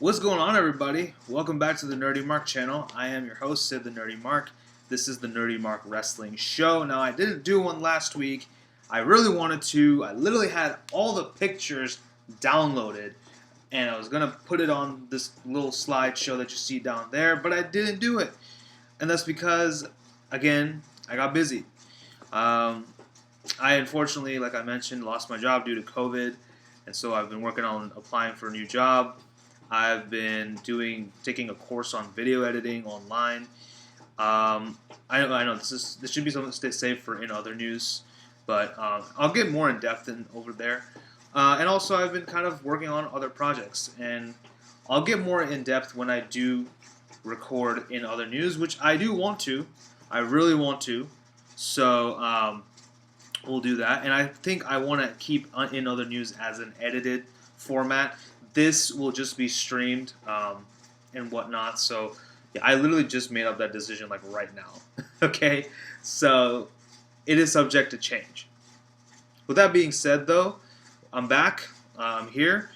What's going on, everybody? Welcome back to the NerdyMark channel. I am your host, Sid the NerdyMark. This is the NerdyMark Wrestling Show. Now, I didn't do one last week. I really wanted to. I literally had all the pictures downloaded, and I was going to put it on this little slideshow that you see down there, but I didn't do it. And that's because, again, I got busy. I unfortunately, like I mentioned, lost my job due to COVID, and so I've been working on applying for a new job. I've been taking a course on video editing online. I know this should be something to stay safe for in other news, but I'll get more in depth over there. And also, I've been kind of working on other projects, and I'll get more in depth when I do record in other news, which I do want to. I really want to. So we'll do that, and I think I want to keep in other news as an edited format. This will just be streamed and whatnot. So yeah, I literally just made up that decision like right now. Okay, so it is subject to change. With that being said, though, I'm back. I'm here,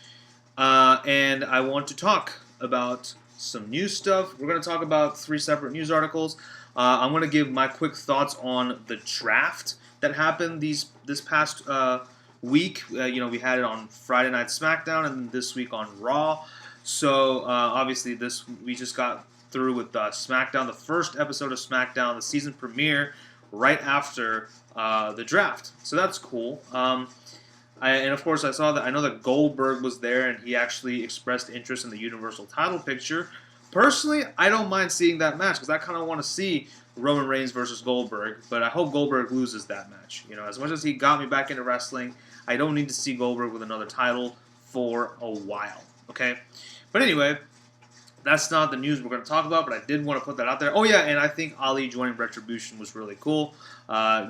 and I want to talk about some news stuff. We're going to talk about 3 separate news articles. I'm going to give my quick thoughts on the draft that happened this past week. We had it on Friday Night SmackDown, and then this week on Raw. So obviously, we just got through with SmackDown, the first episode of SmackDown, the season premiere, right after the draft. So that's cool. And of course, I know that Goldberg was there, and he actually expressed interest in the Universal title picture. Personally, I don't mind seeing that match because I kind of want to see Roman Reigns versus Goldberg, but I hope Goldberg loses that match. As much as he got me back into wrestling, I don't need to see Goldberg with another title for a while, okay? But anyway, that's not the news we're going to talk about, but I did want to put that out there. Oh yeah, and I think Ali joining Retribution was really cool.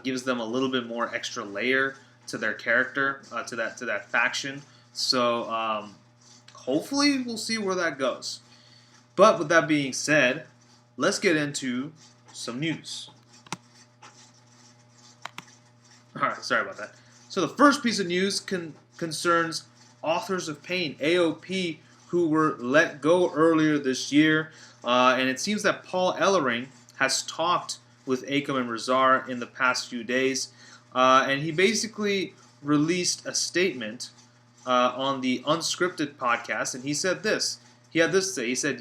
Gives them a little bit more extra layer to their character, to that faction. So hopefully we'll see where that goes. But with that being said, let's get into some news. Alright, sorry about that. So the first piece of news concerns Authors of Pain, AOP, who were let go earlier this year. And it seems that Paul Ellering has talked with Akam and Rezar in the past few days. And he basically released a statement on the Unscripted podcast, and he said this. He had this to say.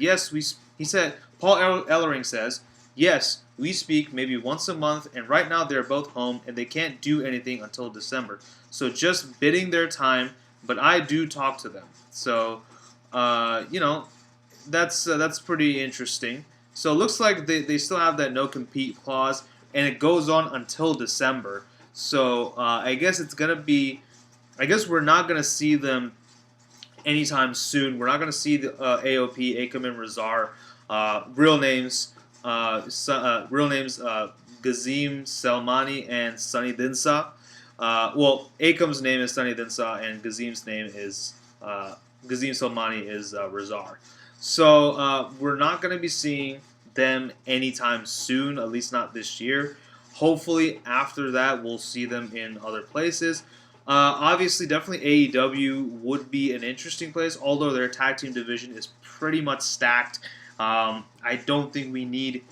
He said, Paul Ellering says, yes, we speak maybe once a month, and right now they're both home, and they can't do anything until December. So just bidding their time, but I do talk to them. So, that's pretty interesting. So it looks like they still have that no-compete clause, and it goes on until December. So I guess we're not going to see them anytime soon. We're not going to see the AOP, Akam and Rezar, real names Gazim Selmani and Sunny Dinsa. Akam's name is Sunny Dinsa, and Gazim's name is Gazim Selmani is Rezar. So we're not going to be seeing them anytime soon, at least not this year. Hopefully after that we'll see them in other places. Obviously, definitely AEW would be an interesting place, although their tag team division is pretty much stacked. I don't think we need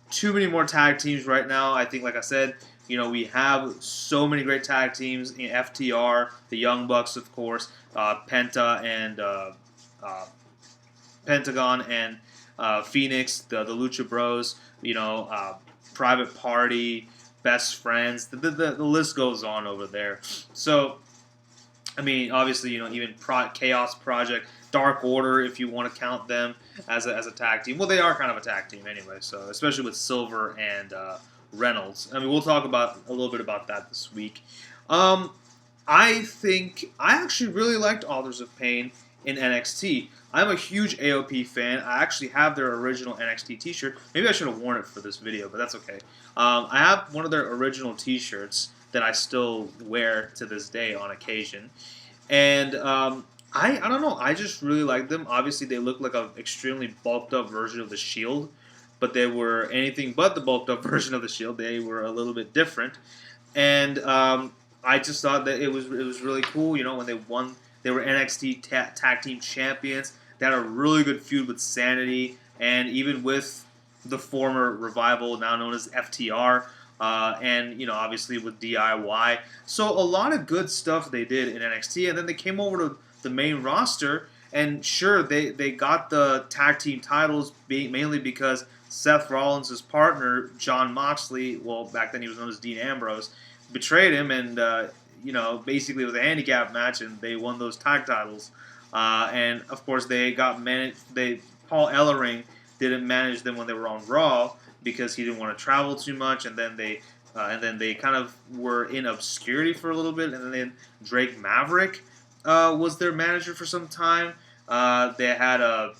too many more tag teams right now. I think, like I said, we have so many great tag teams in FTR, the Young Bucks, of course, Penta and Pentagon and Phoenix, the Lucha Bros, Private Party, Best Friends. The list goes on over there. So, I mean, obviously, even Chaos Project, Dark Order, if you want to count them as a tag team. Well, they are kind of a tag team anyway. So, especially with Silver and Reynolds. I mean, we'll talk a little bit about that this week. I actually really liked Authors of Pain in NXT. I'm a huge AOP fan. I actually have their original NXT t-shirt. Maybe I should have worn it for this video, but that's okay. I have one of their original t-shirts that I still wear to this day on occasion. And I don't know. I just really like them. Obviously, they look like an extremely bulked up version of the Shield, but they were anything but the bulked up version of the Shield. They were a little bit different. And I just thought that it was really cool. When they won, they were NXT tag team champions. They had a really good feud with Sanity, and even with the former Revival, now known as FTR, and obviously with DIY. So a lot of good stuff they did in NXT, and then they came over to the main roster, and sure, they got the tag team titles mainly because Seth Rollins' partner, Jon Moxley, well, back then he was known as Dean Ambrose, betrayed him, and basically it was a handicap match, and they won those tag titles. And of course, they got managed. Paul Ellering didn't manage them when they were on Raw because he didn't want to travel too much, and then they kind of were in obscurity for a little bit, and then Drake Maverick was their manager for some time. They had a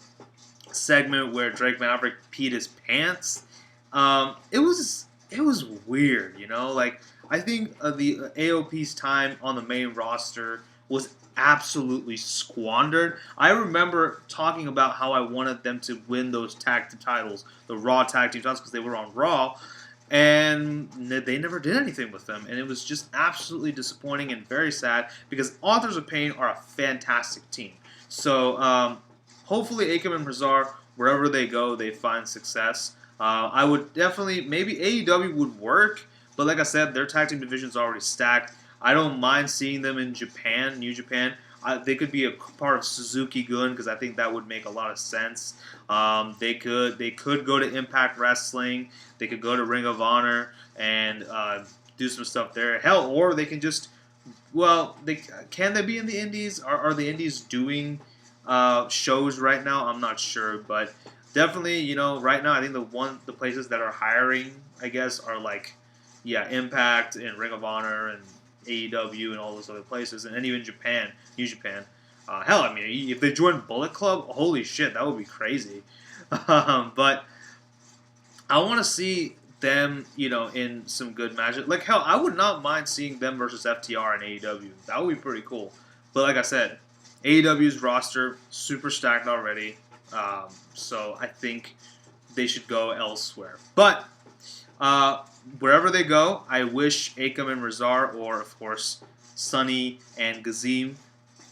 segment where Drake Maverick peed his pants. It was weird, Like, I think the AOP's time on the main roster was absolutely squandered. I remember talking about how I wanted them to win those tag team titles, the Raw tag team titles, because they were on Raw, and they never did anything with them, and it was just absolutely disappointing and very sad because Authors of Pain are a fantastic team. So hopefully Akam and Brazar, wherever they go, they find success. I would definitely, maybe AEW would work, but like I said, their tag team division is already stacked. I don't mind seeing them in Japan, New Japan. They could be a part of Suzuki Gun because I think that would make a lot of sense. They could go to Impact Wrestling. They could go to Ring of Honor and do some stuff there. Hell, or they can just can they be in the Indies? Are the Indies doing shows right now? I'm not sure, but definitely right now I think the places that are hiring, I guess, are like Impact and Ring of Honor and AEW and all those other places, and even Japan, New Japan. Hell, I mean, if they join Bullet Club, holy shit, that would be crazy. But I want to see them, in some good matches. Like, hell, I would not mind seeing them versus FTR and AEW. That would be pretty cool. But like I said, AEW's roster, super stacked already. So I think they should go elsewhere. But wherever they go, I wish Akam and Razar, or of course Sunny and Gazim,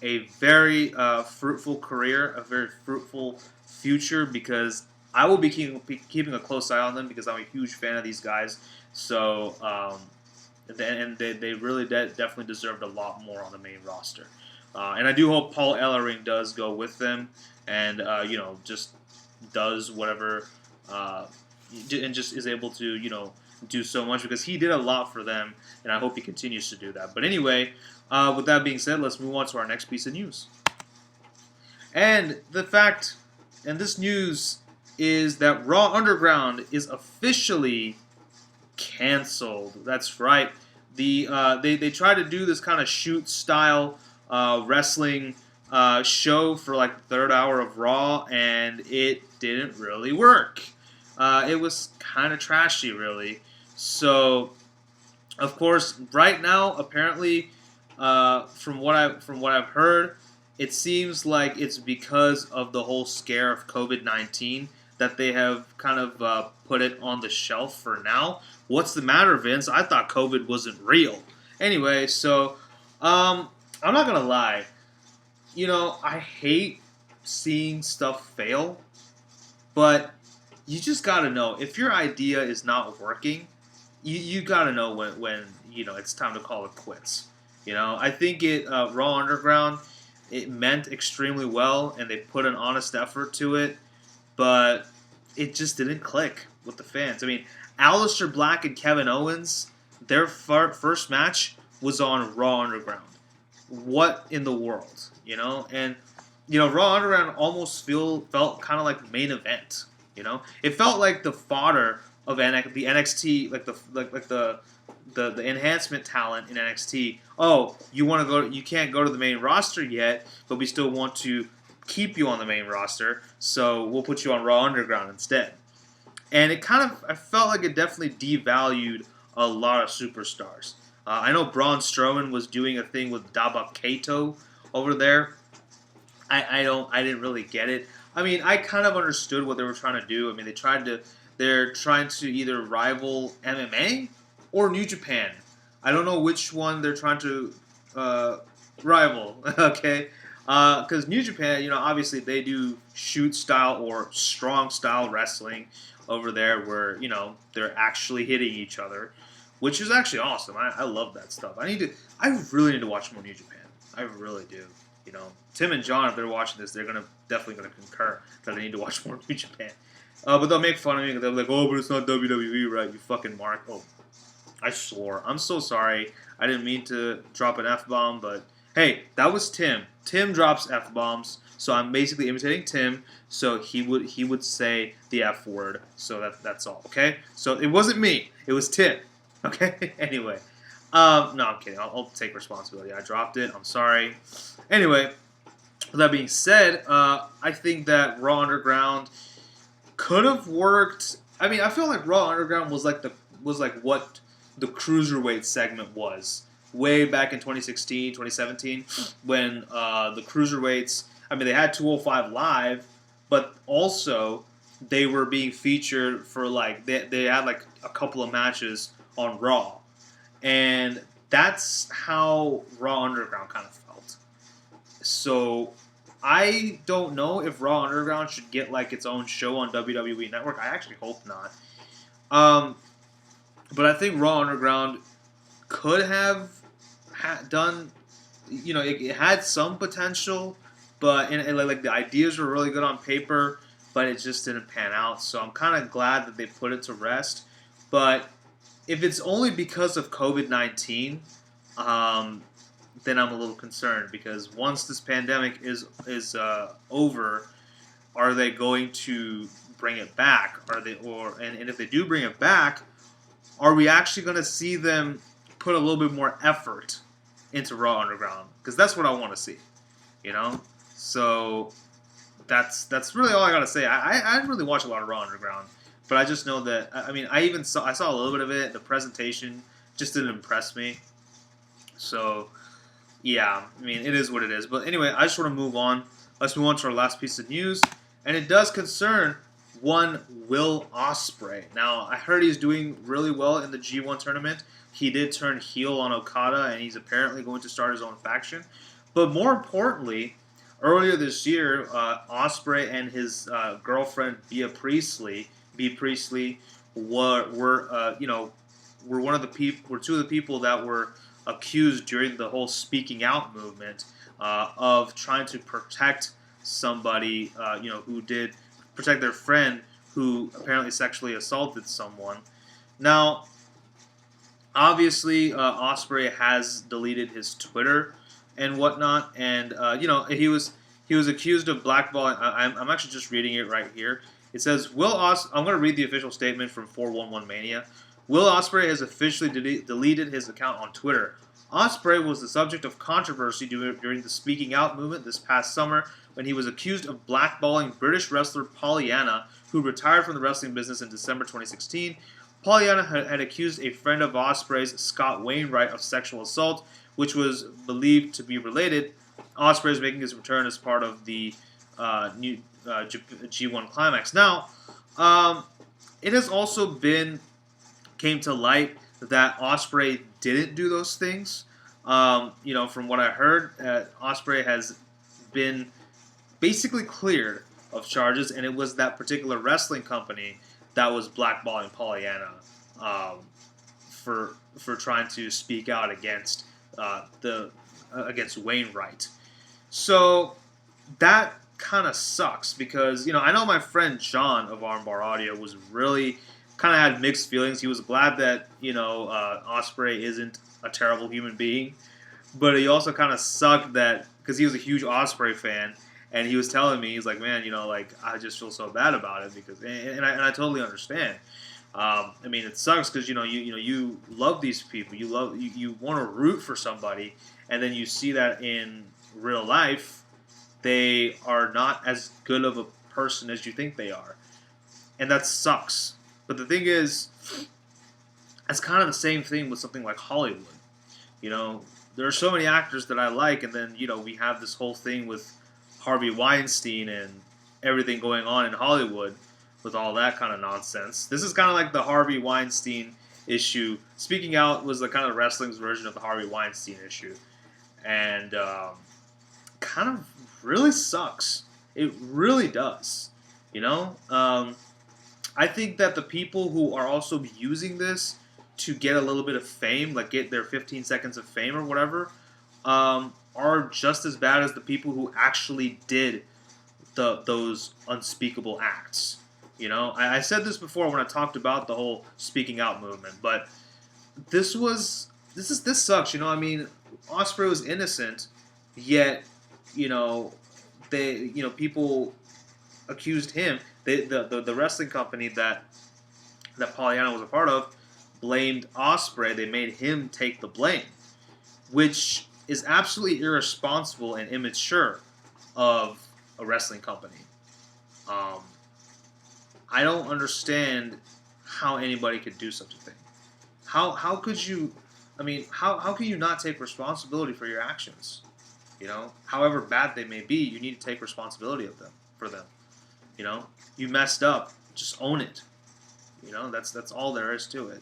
a very fruitful career, a very fruitful future, because I will be keeping a close eye on them because I'm a huge fan of these guys. So, and they really definitely deserved a lot more on the main roster. And I do hope Paul Ellering does go with them and, just does whatever, and just is able to, do so much because he did a lot for them, and I hope he continues to do that. But anyway, with that being said, let's move on to our next piece of news. And this news is that Raw Underground is officially canceled. That's right. They tried to do this kind of shoot style wrestling show for like the third hour of Raw, and it didn't really work. It was kind of trashy, really. So, of course, right now, apparently, from what I've heard, it seems like it's because of the whole scare of COVID-19 that they have kind of put it on the shelf for now. What's the matter, Vince? I thought COVID wasn't real. Anyway, so I'm not gonna lie. I hate seeing stuff fail, but you just gotta know if your idea is not working. You gotta know when it's time to call it quits. I think Raw Underground, it meant extremely well, and they put an honest effort to it, but it just didn't click with the fans. I mean, Aleister Black and Kevin Owens, their first match was on Raw Underground. What in the world, And Raw Underground almost felt kind of like main event. It felt like the fodder of the NXT, like the enhancement talent in NXT. Oh, you can't go to the main roster yet, but we still want to keep you on the main roster, so we'll put you on Raw Underground instead. And I felt like it definitely devalued a lot of superstars. I know Braun Strowman was doing a thing with Daba Kato over there. I didn't really get it. I mean, I kind of understood what they were trying to do. I mean, they're trying to either rival MMA or New Japan. I don't know which one they're trying to rival. Okay, Because New Japan, obviously they do shoot style or strong style wrestling over there, where they're actually hitting each other, which is actually awesome. I love that stuff. I really need to watch more New Japan. I really do. Tim and John, if they're watching this, they're definitely gonna concur that I need to watch more New Japan. But they'll make fun of me because they'll be like, "Oh, but it's not WWE, right? You fucking mark." Oh, I swore. I'm so sorry. I didn't mean to drop an F-bomb, but hey, that was Tim. Tim drops F-bombs, so I'm basically imitating Tim. So he would say the F word. So that's all. Okay. So it wasn't me. It was Tim. Okay. Anyway, no, I'm kidding. I'll take responsibility. I dropped it. I'm sorry. Anyway, with that being said, I think that Raw Underground could have worked. I mean, I feel like Raw Underground was like what the cruiserweight segment was way back in 2016, 2017, when the cruiserweights. I mean, they had 205 Live, but also they were being featured for they had like a couple of matches on Raw, and that's how Raw Underground kind of felt. So I don't know if Raw Underground should get like its own show on WWE Network. I actually hope not. But I think Raw Underground could have done. It had some potential, but like the ideas were really good on paper, but it just didn't pan out. So I'm kind of glad that they put it to rest. But if it's only because of COVID-19, then I'm a little concerned, because once this pandemic is over, are they going to bring it back? And if they do bring it back, are we actually going to see them put a little bit more effort into Raw Underground? Because that's what I want to see, So that's really all I got to say. I didn't really watch a lot of Raw Underground, but I just know that I saw a little bit of it. The presentation just didn't impress me. So yeah, it is what it is. But anyway, I just want to move on. Let's move on to our last piece of news, and it does concern one Will Ospreay. Now, I heard he's doing really well in the G1 tournament. He did turn heel on Okada, and he's apparently going to start his own faction. But more importantly, earlier this year, Ospreay and his girlfriend Bea Priestley were one of the two of the people that were accused during the whole speaking out movement of trying to protect somebody, who did protect their friend who apparently sexually assaulted someone. Now, obviously, Ospreay has deleted his Twitter and whatnot, and he was accused of blackballing. I'm actually just reading it right here. It says, I'm going to read the official statement from 411 Mania. Will Ospreay has officially deleted his account on Twitter. Ospreay was the subject of controversy during the speaking out movement this past summer, when he was accused of blackballing British wrestler Pollyanna, who retired from the wrestling business in December 2016. Pollyanna had accused a friend of Ospreay's, Scott Wainwright, of sexual assault, which was believed to be related. Ospreay is making his return as part of the new G1 Climax. Now, it has also came to light that Ospreay didn't do those things. From what I heard, Ospreay has been basically cleared of charges, and it was that particular wrestling company that was blackballing Pollyanna for trying to speak out against against Wainwright. So that kind of sucks, because I know my friend John of Armbar Audio was really kind of had mixed feelings. He was glad that Ospreay isn't a terrible human being, but he also kind of sucked that, because he was a huge Ospreay fan. And he was telling me, he's like, man, I just feel so bad about it, because, and I totally understand. It sucks because you love these people, you want to root for somebody, and then you see that in real life, they are not as good of a person as you think they are, and that sucks. But the thing is, it's kind of the same thing with something like Hollywood. There are so many actors that I like, and then we have this whole thing with Harvey Weinstein and everything going on in Hollywood with all that kind of nonsense. This is kind of like the Harvey Weinstein issue. Speaking Out was the kind of wrestling's version of the Harvey Weinstein issue. And kind of really sucks. It really does. You know, I think that the people who are also using this to get a little bit of fame, like get their 15 seconds of fame or whatever, are just as bad as the people who actually did those unspeakable acts. You know, I said this before when I talked about the whole speaking out movement, but this sucks. You know, I mean, Ospreay was innocent, yet, you know, people accused him. The wrestling company that Pollyanna was a part of blamed Ospreay. They made him take the blame, which is absolutely irresponsible and immature of a wrestling company. I don't understand how anybody could do such a thing. How could you? I mean, how can you not take responsibility for your actions? You know, however bad they may be, you need to take responsibility for them. You know, you messed up, just own it. You know, that's all there is to it.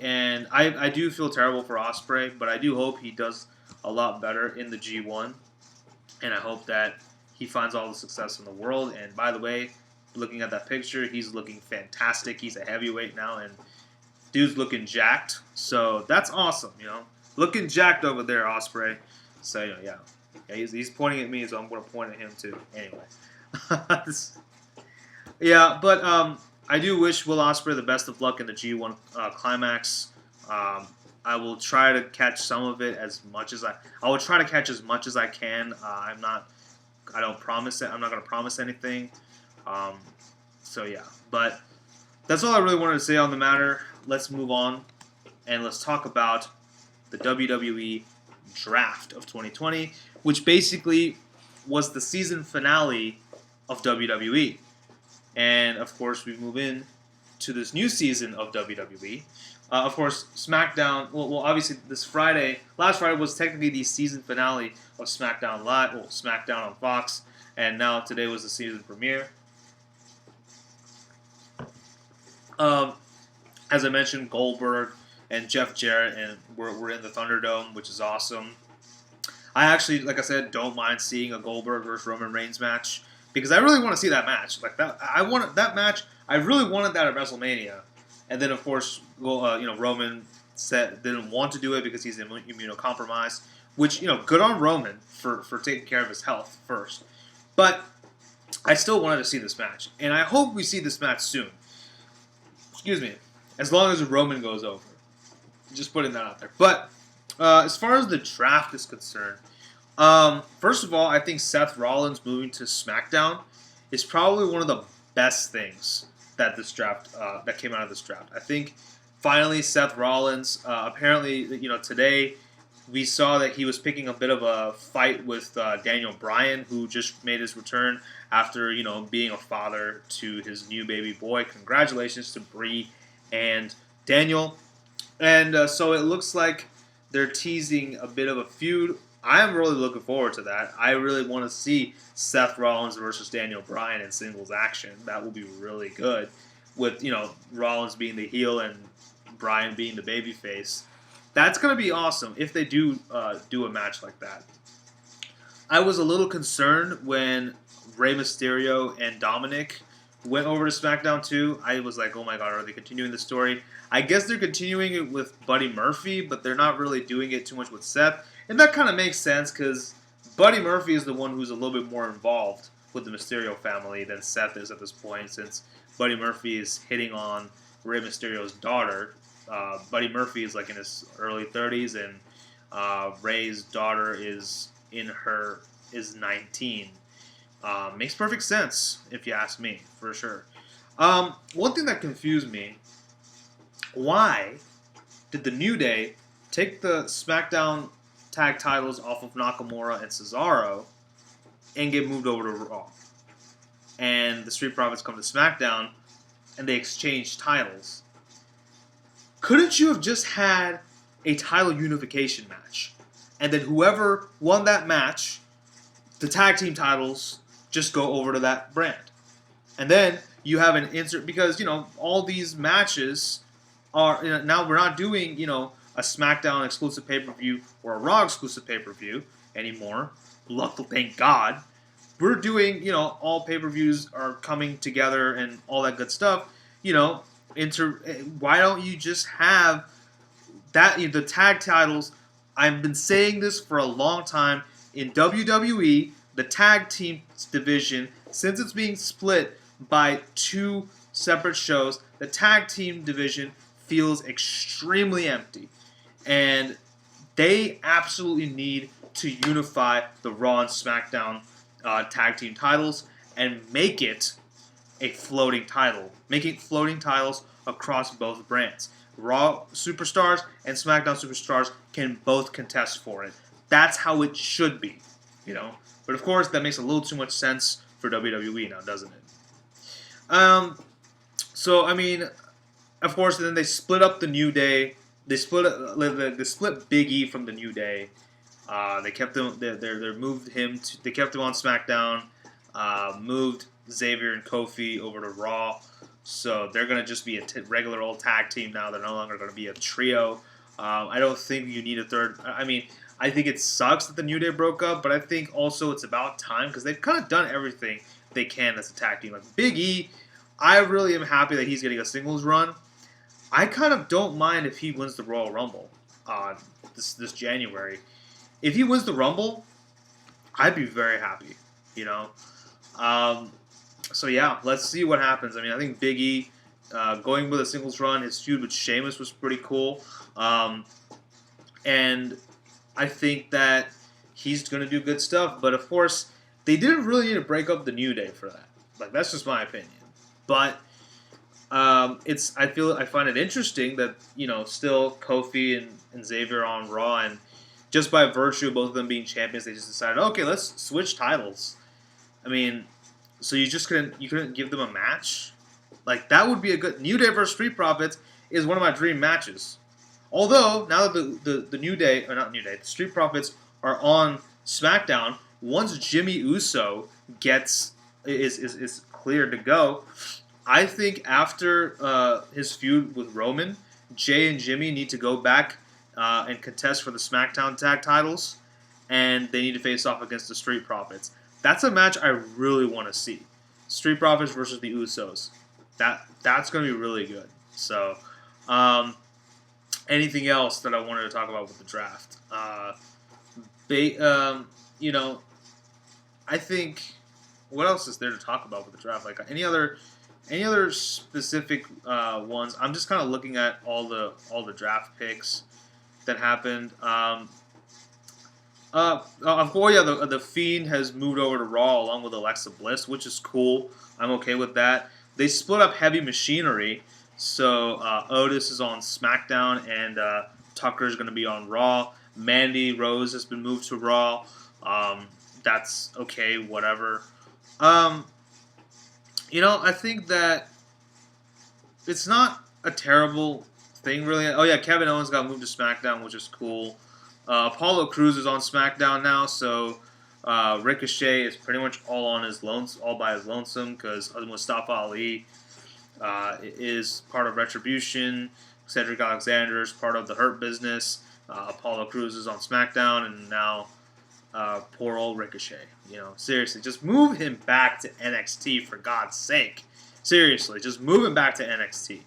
And I do feel terrible for Ospreay, but I do hope he does a lot better in the G1, and I hope that he finds all the success in the world. And by the way, looking at that picture, he's looking fantastic. He's a heavyweight now, and dude's looking jacked. So that's awesome, you know. Looking jacked over there, Ospreay. So, you know, yeah, he's pointing at me, so I'm going to point at him too. Anyway. Yeah, but I do wish Will Ospreay the best of luck in the G1 climax. I will try to catch some of it as much as I will try to catch as much as I can. I don't promise it. I'm not going to promise anything. So yeah, but that's all I really wanted to say on the matter. Let's move on and let's talk about the WWE Draft of 2020, which basically was the season finale of WWE. And of course, we move in to this new season of WWE. Of course, SmackDown. Well, obviously, last Friday was technically the season finale of SmackDown Live. Well, SmackDown on Fox, and now today was the season premiere. As I mentioned, Goldberg and Jeff Jarrett and we're in the Thunderdome, which is awesome. I actually, like I said, don't mind seeing a Goldberg versus Roman Reigns match because I really want to see that match. Like that, I wanted that match. I really wanted that at WrestleMania. And then, of course, Roman didn't want to do it because he's immunocompromised, which, good on Roman for taking care of his health first. But I still wanted to see this match, and I hope we see this match soon. Excuse me. As long as Roman goes over. Just putting that out there. But as far as the draft is concerned, first of all, I think Seth Rollins moving to SmackDown is probably one of the best things that this draft that came out of this draft. I think finally Seth Rollins. Apparently, today we saw that he was picking a bit of a fight with Daniel Bryan, who just made his return after being a father to his new baby boy. Congratulations to Bree and Daniel. And so it looks like they're teasing a bit of a feud. I am really looking forward to that. I really want to see Seth Rollins versus Daniel Bryan in singles action. That will be really good. With, Rollins being the heel and Bryan being the babyface. That's going to be awesome if they do a match like that. I was a little concerned when Rey Mysterio and Dominic went over to SmackDown too. I was like, oh my god, are they continuing the story? I guess they're continuing it with Buddy Murphy, but they're not really doing it too much with Seth. And that kind of makes sense because Buddy Murphy is the one who's a little bit more involved with the Mysterio family than Seth is at this point, since Buddy Murphy is hitting on Rey Mysterio's daughter. Buddy Murphy is like in his early 30s, and Rey's daughter is 19. Makes perfect sense, if you ask me, for sure. One thing that confused me, why did the New Day take the SmackDown tag titles off of Nakamura and Cesaro and get moved over to Raw? And the Street Profits come to SmackDown and they exchange titles. Couldn't you have just had a title unification match? And then whoever won that match, the tag team titles just go over to that brand. And then you have an insert, because, all these matches are, now we're not doing, a SmackDown exclusive pay-per-view or a Raw exclusive pay-per-view anymore. luckily, thank God, we're doing, all pay-per-views are coming together and all that good stuff. Why don't you just have that, the tag titles? I've been saying this for a long time. In WWE, the tag team division, since it's being split by 2 separate shows, the tag team division feels extremely empty. And they absolutely need to unify the Raw and SmackDown tag team titles and make it a floating title. Making floating titles across both brands. Raw superstars and SmackDown superstars can both contest for it. That's how it should be, But of course, that makes a little too much sense for WWE now, doesn't it? So I mean, of course, then they split up the New Day. They split Big E from the New Day. They kept him. They moved him. They kept him on SmackDown. Moved Xavier and Kofi over to Raw. So they're going to just be a regular old tag team now. They're no longer going to be a trio. I don't think you need a third. I mean, I think it sucks that the New Day broke up, but I think also it's about time because they've kind of done everything they can as a tag team. Like Big E, I really am happy that he's getting a singles run. I kind of don't mind if he wins the Royal Rumble this January. If he wins the Rumble, I'd be very happy, So yeah, let's see what happens. I mean, I think Big E going with a singles run, his feud with Sheamus was pretty cool. And I think that he's going to do good stuff. But of course, they didn't really need to break up the New Day for that. Like, that's just my opinion. But I find it interesting that, still Kofi and Xavier are on Raw, and just by virtue of both of them being champions, they just decided, okay, let's switch titles. I mean, so you couldn't give them a match? Like, that would be a good... New Day versus Street Profits is one of my dream matches. Although, now that the New Day, or not New Day, the Street Profits are on SmackDown, once Jimmy Uso is cleared to go, I think after his feud with Roman, Jay and Jimmy need to go back and contest for the SmackDown tag titles, and they need to face off against the Street Profits. That's a match I really want to see. Street Profits versus the Usos. That's going to be really good. So, anything else that I wanted to talk about with the draft? I think, what else is there to talk about with the draft? Like any other specific ones? I'm just kind of looking at all the draft picks that happened. The Fiend has moved over to Raw along with Alexa Bliss, which is cool. I'm okay with that. They split up Heavy Machinery, so Otis is on SmackDown and Tucker is going to be on Raw. Mandy Rose has been moved to Raw. That's okay, whatever. I think that it's not a terrible thing, really. Oh, yeah, Kevin Owens got moved to SmackDown, which is cool. Apollo Crews is on SmackDown now, so Ricochet is pretty much all by his lonesome because Mustafa Ali is part of Retribution. Cedric Alexander is part of the Hurt Business. Apollo Crews is on SmackDown, and now poor old Ricochet. Seriously, just move him back to NXT for God's sake. Seriously, just move him back to NXT.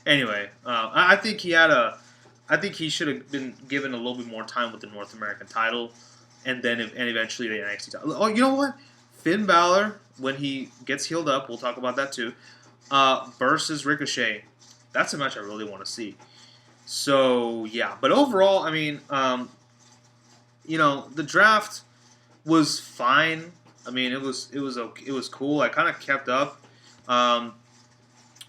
Anyway, I think he should have been given a little bit more time with the North American title, and eventually the NXT title. Oh, you know what? Finn Balor, when he gets healed up, we'll talk about that too, versus Ricochet. That's a match I really want to see. So, yeah. But overall, I mean, the draft was fine. I mean, it was okay. It was cool. I kind of kept up.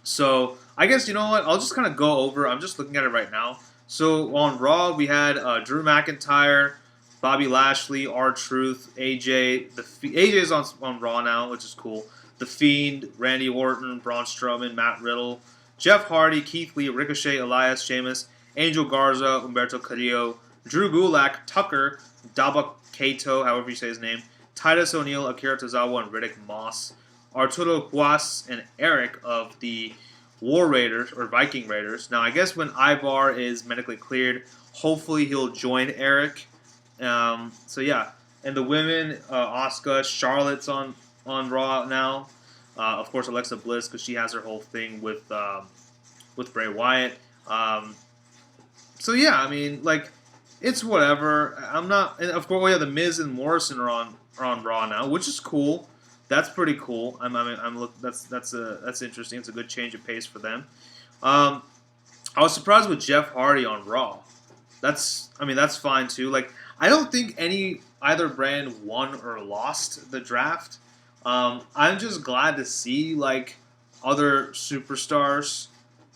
So, I guess, you know what? I'll just kind of go over. I'm just looking at it right now. So, on Raw, we had Drew McIntyre, Bobby Lashley, R-Truth, AJ. AJ is on Raw now, which is cool. The Fiend, Randy Orton, Braun Strowman, Matt Riddle, Jeff Hardy, Keith Lee, Ricochet, Elias, Sheamus, Angel Garza, Humberto Carrillo, Drew Gulak, Tucker, Daba Kato, however you say his name, Titus O'Neil, Akira Tozawa, and Riddick Moss, Arturo Guas, and Eric of the War Raiders, or Viking Raiders. Now, I guess when Ivar is medically cleared, hopefully he'll join Eric. So, yeah. And the women, Asuka, Charlotte's on Raw now. Of course, Alexa Bliss because she has her whole thing with Bray Wyatt. So yeah, I mean, like, it's whatever. I'm not. And of course, yeah, the Miz and Morrison are on Raw now, which is cool. That's pretty cool. That's interesting. It's a good change of pace for them. Um, I was surprised with Jeff Hardy on Raw. That's fine too. Like, I don't think either brand won or lost the draft. I'm just glad to see like other superstars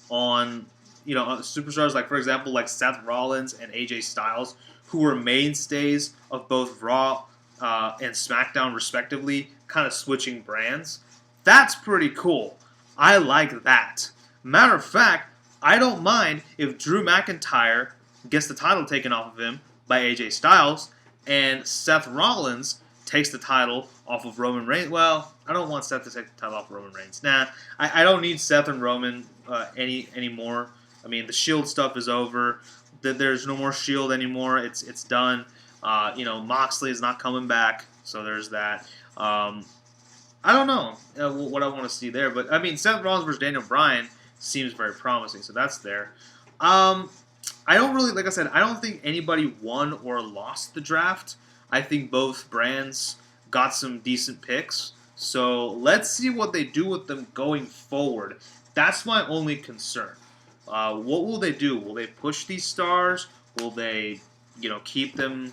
on, superstars like, for example, like Seth Rollins and AJ Styles, who were mainstays of both Raw and SmackDown respectively, kind of switching brands. That's pretty cool. I like that. Matter of fact, I don't mind if Drew McIntyre gets the title taken off of him by AJ Styles, and Seth Rollins takes the title off of Roman Reigns. Well, I don't want Seth to take the title off of Roman Reigns. Nah, I don't need Seth and Roman anymore. I mean, the Shield stuff is over. There's no more Shield anymore. It's done. Moxley is not coming back, so there's that. I don't know what I want to see there, but I mean, Seth Rollins versus Daniel Bryan seems very promising, so that's there. I don't really, like I said, I don't think anybody won or lost the draft. I think both brands got some decent picks. So let's see what they do with them going forward. That's my only concern. What will they do? Will they push these stars? Will they, keep them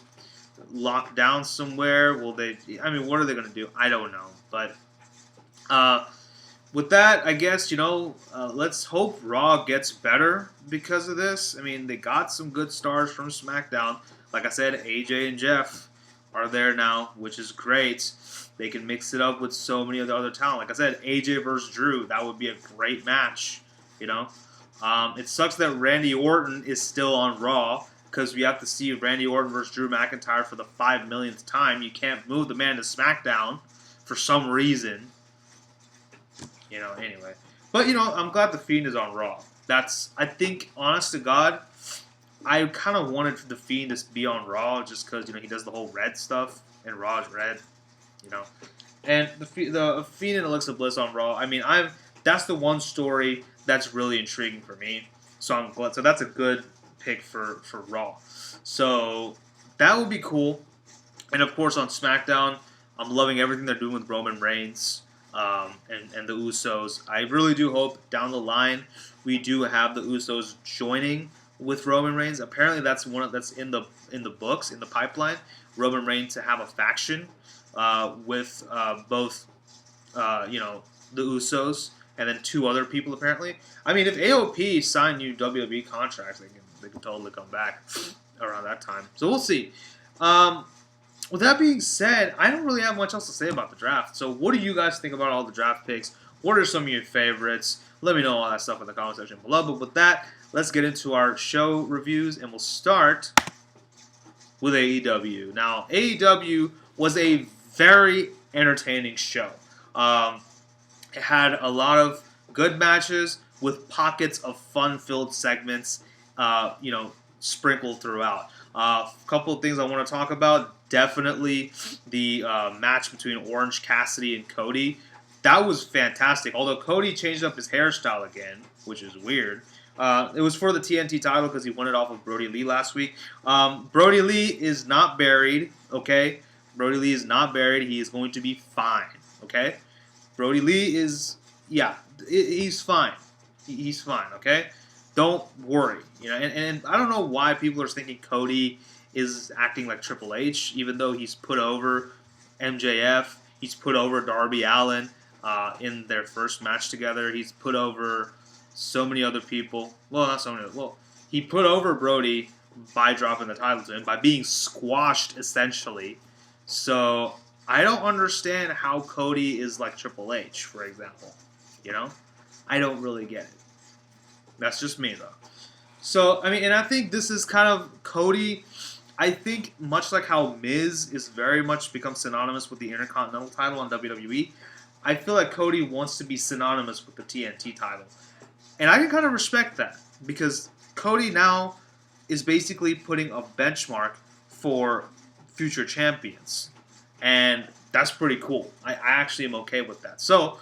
locked down somewhere? What are they going to do? I don't know. But with that, I guess, let's hope Raw gets better because of this. I mean, they got some good stars from SmackDown. Like I said, AJ and Jeff are there now, which is great. They can mix it up with so many of the other talent. Like I said, AJ versus Drew, that would be a great match, It sucks that Randy Orton is still on Raw because we have to see Randy Orton versus Drew McIntyre for the 5 millionth time. You can't move the man to SmackDown for some reason. Anyway. But, I'm glad The Fiend is on Raw. I think, honest to God, I kind of wanted The Fiend to be on Raw just because, he does the whole red stuff, and Raw is red, And the Fiend and Alexa Bliss on Raw, I mean, that's the one story that's really intriguing for me. So I'm glad. So that's a good pick for Raw. So that would be cool. And, of course, on SmackDown, I'm loving everything they're doing with Roman Reigns. And the Usos. I really do hope down the line we do have the Usos joining with Roman Reigns. Apparently, that's that's in the books, in the pipeline. Roman Reigns to have a faction with both the Usos and then 2 other people. Apparently, I mean, if AOP sign new WWE contracts, they can totally come back around that time. So we'll see. With that being said, I don't really have much else to say about the draft. So what do you guys think about all the draft picks? What are some of your favorites? Let me know all that stuff in the comment section below. But with that, let's get into our show reviews, and we'll start with AEW. Now, AEW was a very entertaining show. It had a lot of good matches with pockets of fun-filled segments, sprinkled throughout. A couple of things I want to talk about. Definitely the match between Orange Cassidy and Cody. That was fantastic. Although Cody changed up his hairstyle again, which is weird. It was for the TNT title because he won it off of Brody Lee last week. Brody Lee is not buried, okay? Brody Lee is not buried. He is going to be fine, okay? Brody Lee is, he's fine. He's fine, okay? Don't worry. And I don't know why people are thinking Cody is acting like Triple H, even though he's put over MJF. He's put over Darby Allin in their first match together. He's put over so many other people. Well, not so many. Well, he put over Brody by dropping the title to him, by being squashed, essentially. So I don't understand how Cody is like Triple H, for example. I don't really get it. That's just me, though. So, and I think this is kind of Cody. I think much like how Miz is very much become synonymous with the Intercontinental title on WWE, I feel like Cody wants to be synonymous with the TNT title. And I can kind of respect that because Cody now is basically putting a benchmark for future champions, and that's pretty cool. I actually am okay with that. So,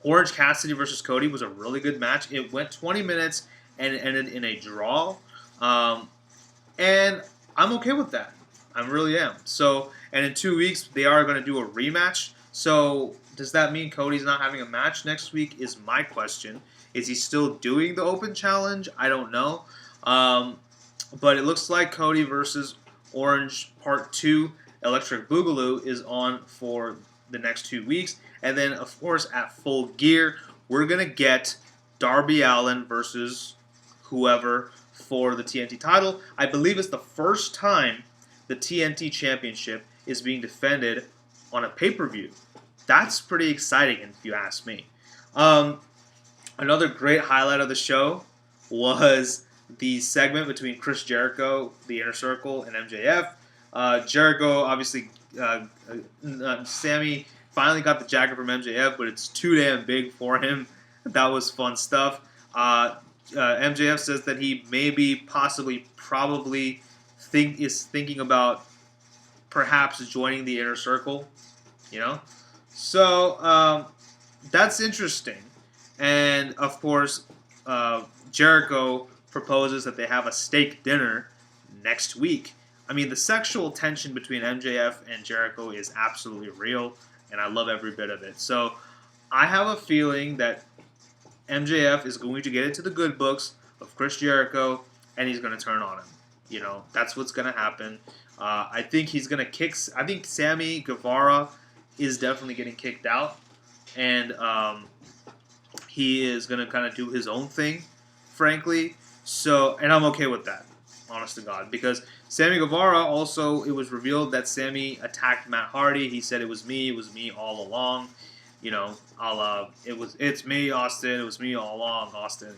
Orange Cassidy versus Cody was a really good match. It went 20 minutes and it ended in a draw, and I'm okay with that. I really am. So, and in 2 weeks they are going to do a rematch. So, does that mean Cody's not having a match next week? Is my question. Is he still doing the Open Challenge? I don't know. But it looks like Cody versus Orange Part 2 Electric Boogaloo is on for the next 2 weeks. And then, of course, at Full Gear, we're going to get Darby Allin versus whoever for the TNT title. I believe it's the first time the TNT Championship is being defended on a pay-per-view. That's pretty exciting, if you ask me. Another great highlight of the show was the segment between Chris Jericho, the Inner Circle, and MJF. Jericho, obviously, Sammy finally got the jacket from MJF, but it's too damn big for him. That was fun stuff. MJF says that he maybe, possibly, probably is thinking about perhaps joining the Inner Circle. So that's interesting. And of course, Jericho proposes that they have a steak dinner next week. I mean, the sexual tension between MJF and Jericho is absolutely real, and I love every bit of it. So I have a feeling that MJF is going to get into the good books of Chris Jericho, and he's going to turn on him. That's what's going to happen. I think he's going to kick. I think Sammy Guevara is definitely getting kicked out, and he is going to kind of do his own thing, frankly. So, and I'm okay with that, honest to God, because Sammy Guevara also, it was revealed that Sammy attacked Matt Hardy. He said it was me all along. It's me, Austin. It was me all along, Austin.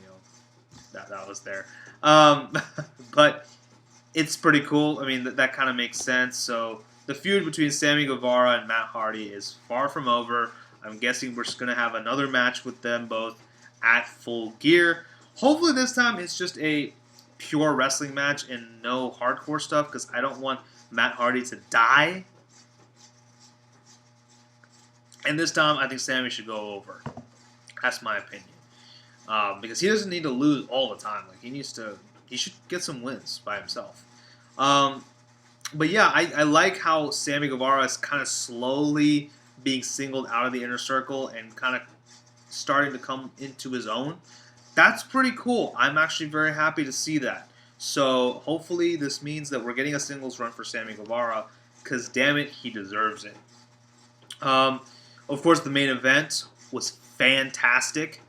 That was there. But it's pretty cool. I mean, that kind of makes sense. So the feud between Sammy Guevara and Matt Hardy is far from over. I'm guessing we're just going to have another match with them both at Full Gear. Hopefully this time it's just a pure wrestling match and no hardcore stuff, because I don't want Matt Hardy to die. And this time I think Sammy should go over. That's my opinion. Because he doesn't need to lose all the time. He should get some wins by himself. But yeah, I like how Sammy Guevara is kind of slowly being singled out of the Inner Circle and kind of starting to come into his own. That's pretty cool. I'm actually very happy to see that. So hopefully this means that we're getting a singles run for Sammy Guevara, because damn it, he deserves it. Of course, the main event was fantastic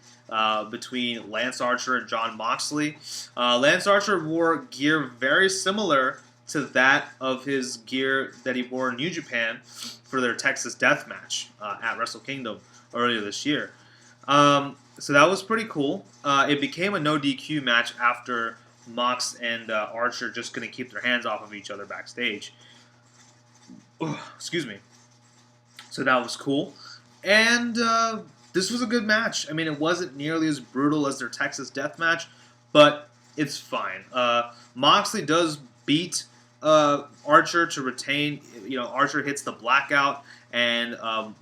between Lance Archer and Jon Moxley. Lance Archer wore gear very similar to that of his gear that he wore in New Japan for their Texas Death Match at Wrestle Kingdom earlier this year. So that was pretty cool. It became a no DQ match after Mox and Archer just going to keep their hands off of each other backstage. Excuse me. So that was cool. And this was a good match. I mean, it wasn't nearly as brutal as their Texas Death Match, but it's fine. Moxley does beat Archer to retain. Archer hits the blackout, and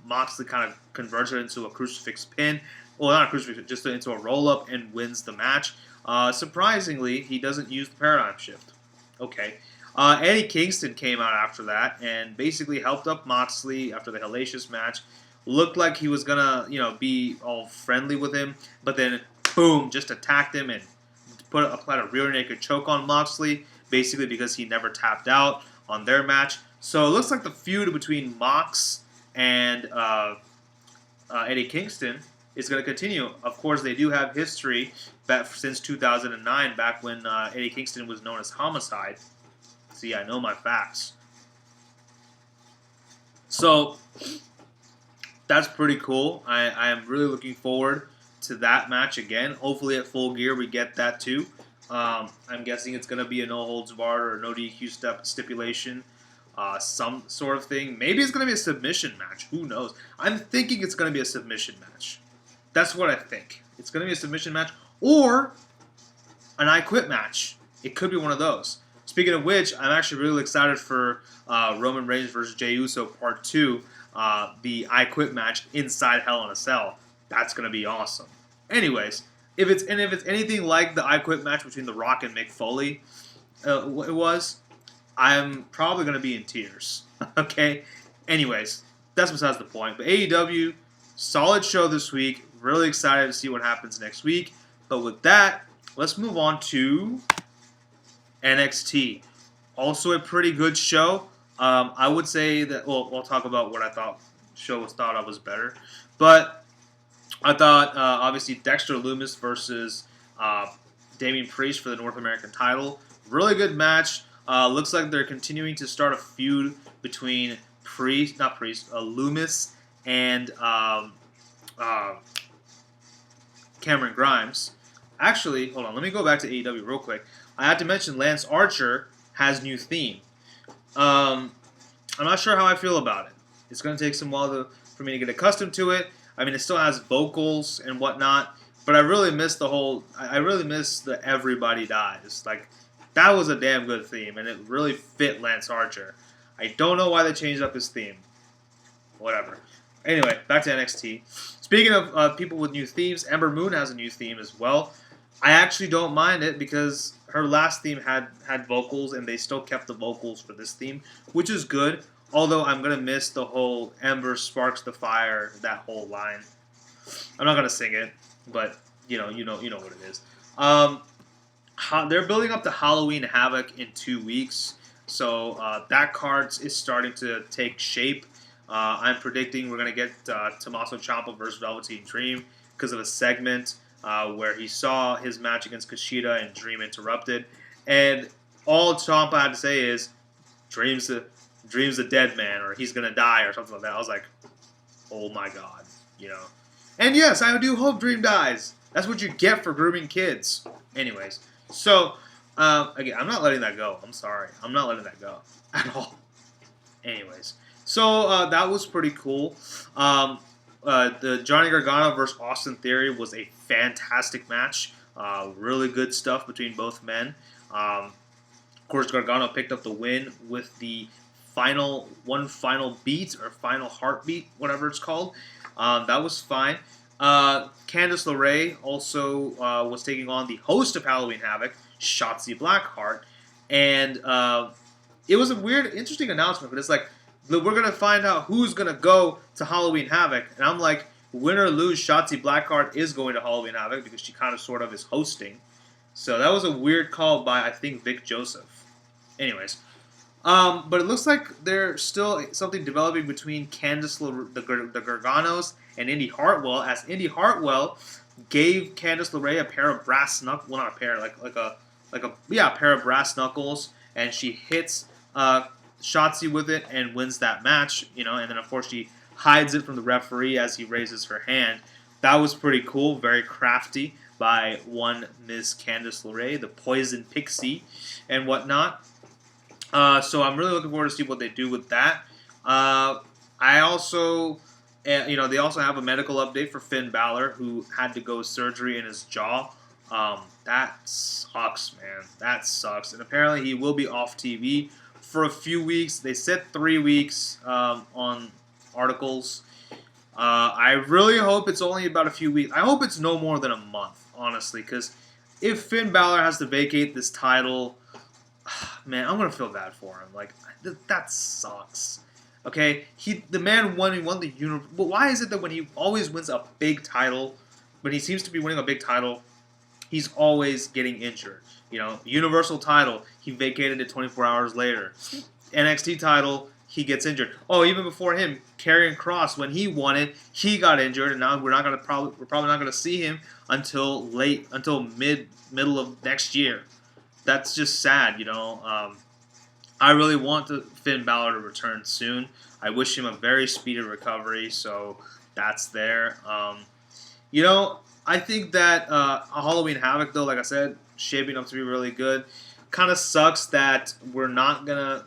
Moxley kind of converts it into a crucifix pin. Well, not a crucifix, just into a roll-up, and wins the match. Surprisingly, he doesn't use the paradigm shift. Okay. Eddie Kingston came out after that and basically helped up Moxley after the hellacious match. Looked like he was gonna, be all friendly with him, but then, boom, just attacked him and applied a rear naked choke on Moxley, basically because he never tapped out on their match. So it looks like the feud between Mox and Eddie Kingston is going to continue. Of course, they do have history back since 2009, back when Eddie Kingston was known as Homicide. See, I know my facts. So that's pretty cool. I am really looking forward to that match again. Hopefully at Full Gear we get that too. I'm guessing it's going to be a no holds barred or no DQ stipulation. Some sort of thing. Maybe it's going to be a submission match. Who knows? I'm thinking it's going to be a submission match. That's what I think. It's going to be a submission match or an I Quit match. It could be one of those. Speaking of which, I'm actually really excited for Roman Reigns versus Jey Uso Part 2, the I Quit match inside Hell in a Cell. That's going to be awesome. Anyways, if it's anything like the I Quit match between The Rock and Mick Foley, it was, I'm probably going to be in tears. Okay? Anyways, that's besides the point. But AEW, solid show this week. Really excited to see what happens next week. But with that, let's move on to NXT. Also a pretty good show. I would say that, well, we'll talk about what I thought thought I was better. But I thought, obviously, Dexter Lumis versus Damian Priest for the North American title. Really good match. Looks like they're continuing to start a feud between Lumis and Cameron Grimes. Actually, hold on. Let me go back to AEW real quick. I had to mention Lance Archer has new theme. I'm not sure how I feel about it. It's going to take some while for me to get accustomed to it. I mean, it still has vocals and whatnot, but I really miss I really miss the Everybody Dies. Like, that was a damn good theme, and it really fit Lance Archer. I don't know why they changed up his theme. Whatever. Anyway, back to NXT. Speaking of people with new themes, Ember Moon has a new theme as well. I actually don't mind it because her last theme had vocals, and they still kept the vocals for this theme, which is good. Although I'm gonna miss the whole Ember sparks the fire, that whole line. I'm not gonna sing it, but you know what it is. They're building up to Halloween Havoc in 2 weeks, so that card is starting to take shape. I'm predicting we're gonna get Tommaso Ciampa versus Velveteen Dream because of a segment where he saw his match against Kushida and Dream interrupted, and all Ciampa had to say is, Dream's a dead man, or he's gonna die, or something like that. I was like, oh my god, And yes, I do hope Dream dies. That's what you get for grooming kids. Anyways, so again, I'm not letting that go. I'm sorry, I'm not letting that go at all. Anyways, so that was pretty cool. The Johnny Gargano versus Austin Theory was a fantastic match. Really good stuff between both men. Of course, Gargano picked up the win with the final beat or final heartbeat, whatever it's called. That was fine. Candice LeRae also was taking on the host of Halloween Havoc, Shotzi Blackheart, and it was a weird, interesting announcement. But it's like, we're gonna find out who's gonna go to Halloween Havoc, and I'm like, win or lose, Shotzi Blackheart is going to Halloween Havoc because she kind of sort of is hosting. So that was a weird call by, I think, Vic Joseph. Anyways. But it looks like there's still something developing between the Garganos and Indy Hartwell, as Indy Hartwell gave Candice LeRae a pair of brass knuckles, well, not a pair, a pair of brass knuckles, and she hits Shotzi with it and wins that match, and then of course she hides it from the referee as he raises her hand. That was pretty cool, very crafty by one Ms. Candice LeRae, the Poison Pixie, and whatnot. So I'm really looking forward to see what they do with that. I also, they also have a medical update for Finn Balor, who had to go surgery in his jaw. That sucks, man. That sucks. And apparently he will be off TV for a few weeks. They said 3 weeks on articles. I really hope it's only about a few weeks. I hope it's no more than a month, honestly, because if Finn Balor has to vacate this title, man, I'm gonna feel bad for him. Like, that sucks. Okay, the man won the universe. But why is it that when he always wins a big title, when he seems to be winning a big title, he's always getting injured? Universal title, he vacated it 24 hours later. NXT title, he gets injured. Oh, even before him, Karrion Kross, when he won it, he got injured, and now we're probably not gonna see him until middle of next year. That's just sad, I really want Finn Balor to return soon. I wish him a very speedy recovery, so that's there. I think that Halloween Havoc, though, like I said, shaping up to be really good. Kind of sucks that we're not gonna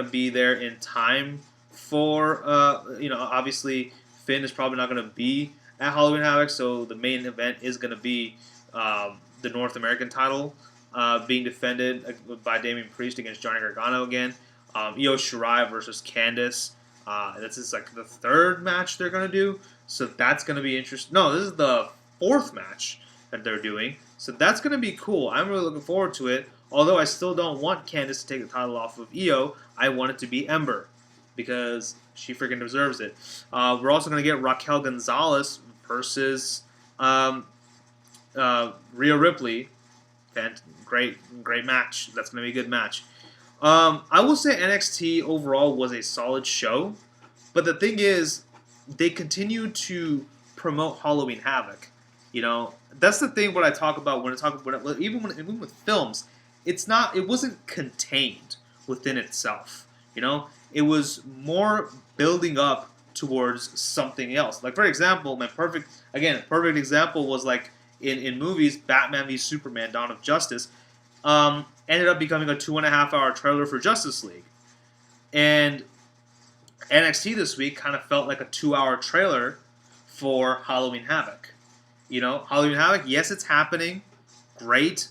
be there in time for obviously Finn is probably not gonna be at Halloween Havoc, so the main event is gonna be the North American title. being defended by Damian Priest against Johnny Gargano again. Io Shirai versus Candice. This is like the third match they're going to do. So that's going to be interesting. No, this is the fourth match that they're doing. So that's going to be cool. I'm really looking forward to it. Although I still don't want Candice to take the title off of Io. I want it to be Ember, because she freaking deserves it. We're also going to get Raquel Gonzalez versus Rhea Ripley. Great match. That's going to be a good match. I will say NXT overall was a solid show, but the thing is, they continue to promote Halloween Havoc. You know, that's the thing. What I talk about even with films, it wasn't contained within itself. You know, it was more building up towards something else. Like, for example, perfect example was like in movies, Batman v Superman: Dawn of Justice. Ended up becoming a 2.5-hour trailer for Justice League. And NXT this week kind of felt like a 2-hour trailer for Halloween Havoc. You know, Halloween Havoc, yes, it's happening. Great.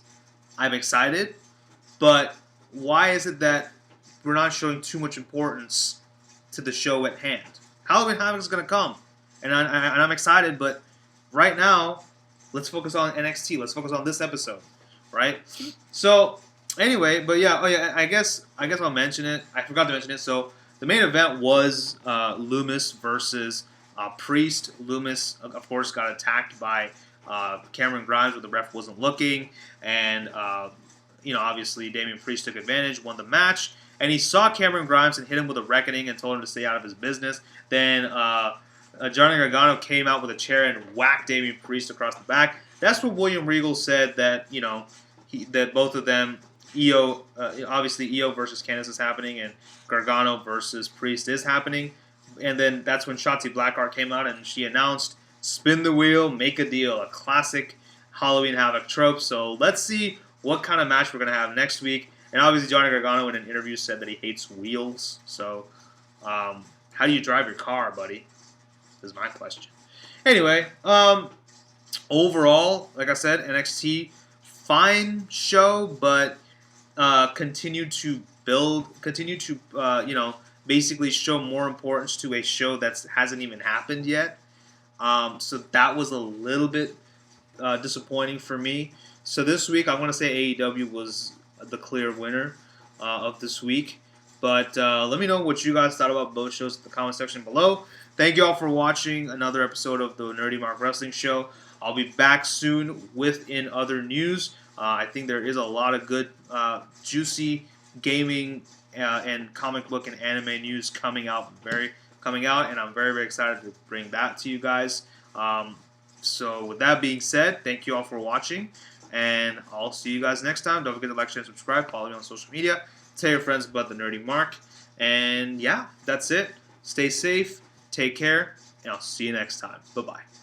I'm excited. But why is it that we're not showing too much importance to the show at hand? Halloween Havoc is going to come. And I'm excited, but right now, let's focus on NXT. Let's focus on this episode. Right? So, anyway, but yeah, I guess I'll mention it. I forgot to mention it. So, the main event was Loomis versus Priest. Loomis, of course, got attacked by Cameron Grimes, but the ref wasn't looking. And, obviously, Damian Priest took advantage, won the match. And he saw Cameron Grimes and hit him with a reckoning and told him to stay out of his business. Then Johnny Gargano came out with a chair and whacked Damian Priest across the back. That's what William Regal said, that, that both of them, obviously Io versus Candice is happening, and Gargano versus Priest is happening. And then that's when Shotzi Blackheart came out and she announced, spin the wheel, make a deal, a classic Halloween Havoc trope. So let's see what kind of match we're going to have next week. And obviously Johnny Gargano in an interview said that he hates wheels. So how do you drive your car, buddy? Is my question. Anyway, overall, like I said, NXT, fine show, but continue to basically show more importance to a show that hasn't even happened yet. So that was a little bit disappointing for me. So this week, I'm going to say AEW was the clear winner of this week. But let me know what you guys thought about both shows in the comment section below. Thank you all for watching another episode of the NerdyMark Wrestling Show. I'll be back soon with other news. I think there is a lot of good, juicy gaming and comic book and anime news coming out, and I'm very, very excited to bring that to you guys. So with that being said, thank you all for watching, and I'll see you guys next time. Don't forget to like, share, and subscribe. Follow me on social media. Tell your friends about the Nerdy Mark. And yeah, that's it. Stay safe, take care, and I'll see you next time. Bye-bye.